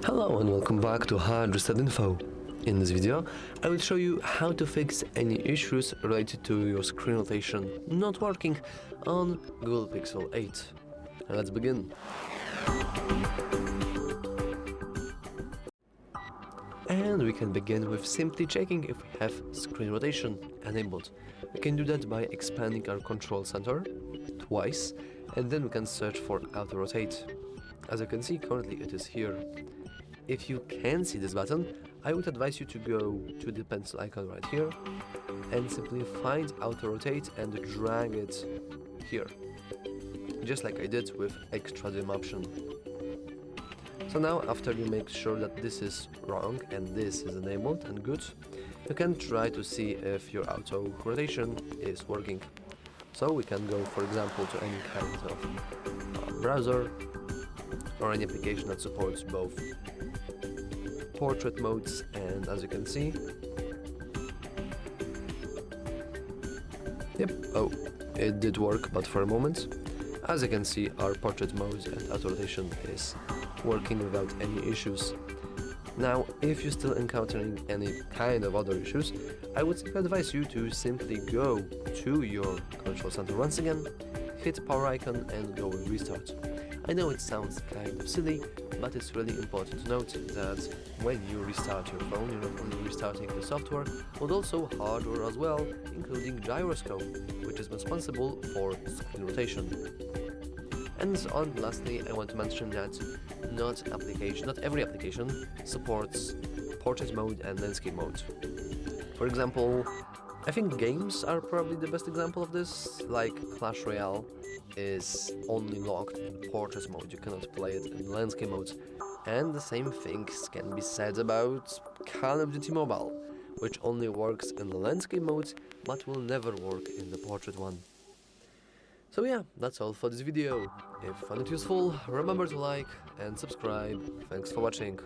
Hello and welcome back to HardReset.Info. In this video, I will show you how to fix any issues related to your screen rotation not working on Google Pixel 8. Let's begin. And we can begin with simply checking if we have screen rotation enabled. We can do that by expanding our control center twice, and then we can search for auto rotate. As you can see, currently it is here. If you can see this button, I would advise you to go to the pencil icon right here and simply find auto rotate and drag it here, just like I did with extra zoom option. So now, after you make sure that this is wrong and this is enabled and good, you can try to see if your auto rotation is working. So we can go, for example, to any kind of browser or any application that supports both portrait modes, and as you can see, it did work, but for a moment. As you can see, our portrait mode and auto rotation is working without any issues. Now, if you're still encountering any kind of other issues, I would advise you to simply go to your control center once again, hit power icon and go with restart. I know it sounds kind of silly, but it's really important to note that when you restart your phone, you're not only restarting the software, but also hardware as well, including gyroscope, which is responsible for screen rotation. And so on. Lastly, I want to mention that not every application supports portrait mode and landscape mode. For example, I think games are probably the best example of this, like Clash Royale is only locked in portrait mode, you cannot play it in landscape mode. And the same things can be said about Call of Duty Mobile, which only works in the landscape mode, but will never work in the portrait one. So yeah, that's all for this video. If you found it useful, remember to like and subscribe. Thanks for watching.